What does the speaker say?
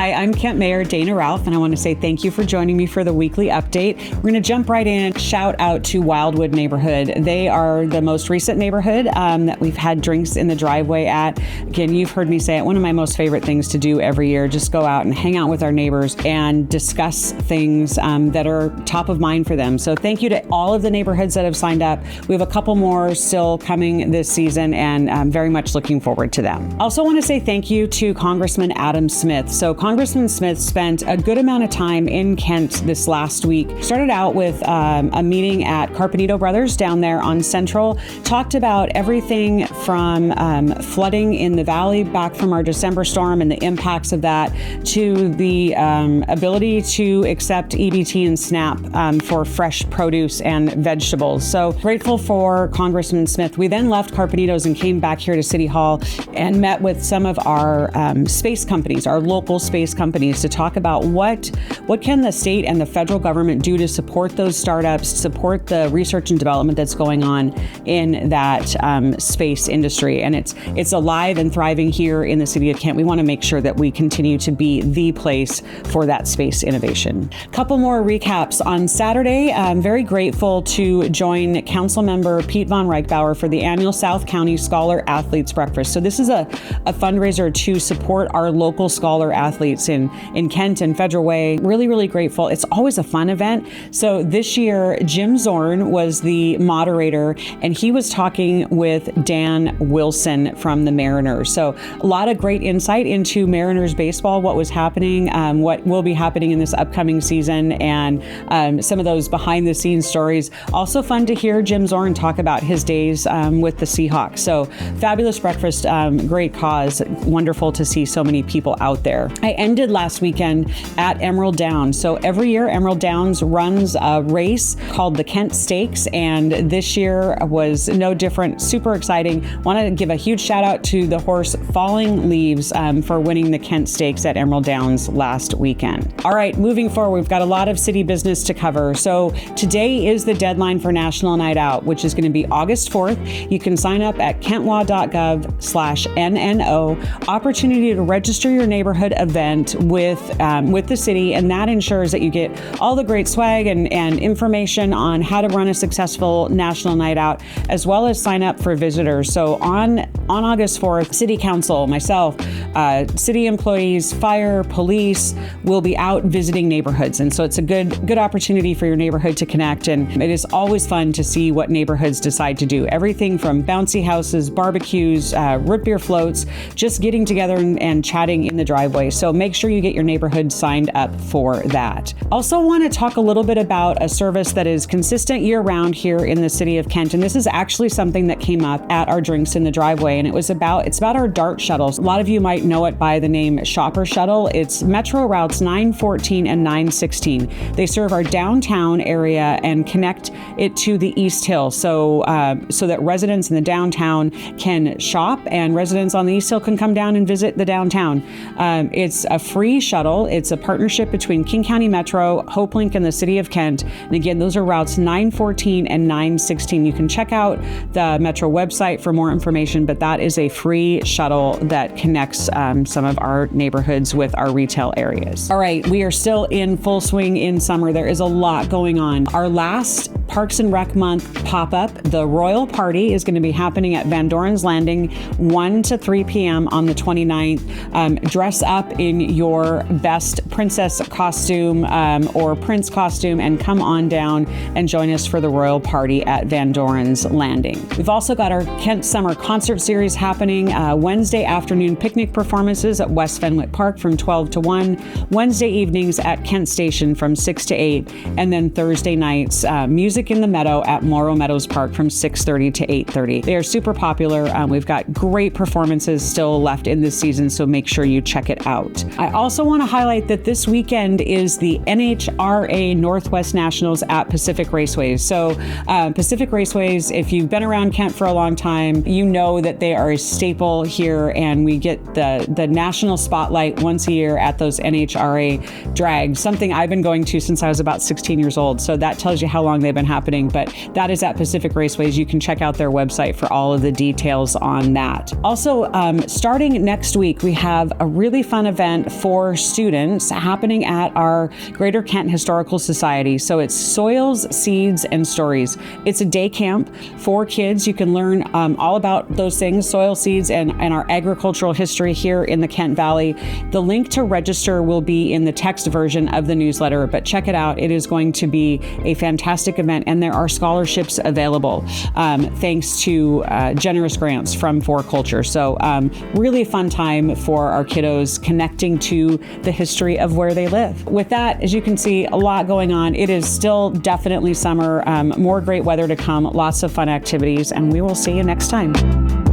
Hi, I'm Kent Mayor Dana Ralph, and I want to say thank you for joining me for the weekly update. We're going to jump right in. Shout out to Wildwood neighborhood. They are the most recent neighborhood that we've had drinks in the driveway at. Again, you've heard me say it, one of my most favorite things to do every year, just go out and hang out with our neighbors and discuss things that are top of mind for them. So thank you to all of the neighborhoods that have signed up. We have a couple more still coming this season, and I'm very much looking forward to them. Also want to say thank you to Congressman Adam Smith. So Congressman Smith spent a good amount of time in Kent this last week. Started out with a meeting at Carpenito Brothers down there on Central. Talked about everything from flooding in the valley back from our December storm and the impacts of that, to the ability to accept EBT and SNAP for fresh produce and vegetables. So grateful for Congressman Smith. We then left Carpenitos and came back here to City Hall and met with some of our space companies, our local space companies, to talk about what can the state and the federal government do to support those startups, support the research and development that's going on in that space industry. And it's alive and thriving here in the city of Kent. We want to make sure that we continue to be the place for that space innovation. Couple more recaps. On Saturday, I'm very grateful to join Councilmember Pete Von Reichbauer for the annual South County Scholar Athletes Breakfast. So this is a fundraiser to support our local scholar athletes in Kent and Federal Way. Really, really grateful. It's always a fun event. So this year, Jim Zorn was the moderator, and he was talking with Dan Wilson from the Mariners. So a lot of great insight into Mariners baseball, what was happening, what will be happening in this upcoming season, and some of those behind the scenes stories. Also fun to hear Jim Zorn talk about his days with the Seahawks. So fabulous breakfast, great cause. Wonderful to see so many people out there. I ended last weekend at Emerald Downs. So every year Emerald Downs runs a race called the Kent Stakes, and this year was no different. Super exciting. Want to give a huge shout out to the horse Falling Leaves for winning the Kent Stakes at Emerald Downs last weekend. All right, moving forward, we've got a lot of city business to cover. So today is the deadline for National Night Out, which is going to be August 4th. You can sign up at kentwa.gov/NNO. Opportunity to register your neighborhood event with the city, and that ensures that you get all the great swag and information on how to run a successful National Night Out, as well as sign up for visitors. So on August 4th, City Council, myself, city employees, fire, police will be out visiting neighborhoods. And so it's a good opportunity for your neighborhood to connect. And it is always fun to see what neighborhoods decide to do. Everything from bouncy houses, barbecues, root beer floats, just getting together and chatting in the driveway. So make sure you get your neighborhood signed up for that. Also want to talk a little bit about a service that is consistent year round here in the city of Kent. And this is actually something that came up at our drinks in the driveway. And it's about our DART shuttles. A lot of you might know it by the name Shopper Shuttle. It's Metro routes 914 and 916. They serve our downtown area and connect it to the East Hill. So that residents in the downtown can shop, and residents on the East Hill can come down and visit the downtown. It's a free shuttle. It's a partnership between King County Metro, HopeLink, and the city of Kent. And again, those are routes 914 and 916. You can check out the Metro website for more information, but that is a free shuttle that connects some of our neighborhoods with our retail areas. All right, we are still in full swing in summer. There is a lot going on. Our last Parks and Rec Month pop-up, the Royal Party, is going to be happening at Van Doren's Landing 1 to 3 p.m. on the 29th. Dress up in your best princess costume or prince costume and come on down and join us for the Royal Party at Van Doren's Landing. We've also got our Kent Summer Concert Series happening. Wednesday afternoon picnic performances at West Fenwick Park from 12 to 1. Wednesday evenings at Kent Station from 6 to 8. And then Thursday nights, music in the Meadow at Morrow Meadows Park from 6:30 to 8:30. They are super popular. We've got great performances still left in this season, so make sure you check it out. I also want to highlight that this weekend is the NHRA Northwest Nationals at Pacific Raceways. So Pacific Raceways, if you've been around Kent for a long time, you know that they are a staple here, and we get the national spotlight once a year at those NHRA drags, something I've been going to since I was about 16 years old. So that tells you how long they've been event happening, but that is at Pacific Raceways. You can check out their website for all of the details on that. Also, starting next week, we have a really fun event for students happening at our Greater Kent Historical Society. So it's Soils, Seeds, and Stories. It's a day camp for kids. You can learn all about those things, soil, seeds, and our agricultural history here in the Kent Valley. The link to register will be in the text version of the newsletter, but check it out. It is going to be a fantastic event, and there are scholarships available thanks to generous grants from 4Culture. So really fun time for our kiddos connecting to the history of where they live. With that, as you can see, a lot going on. It is still definitely summer, more great weather to come, lots of fun activities, and we will see you next time.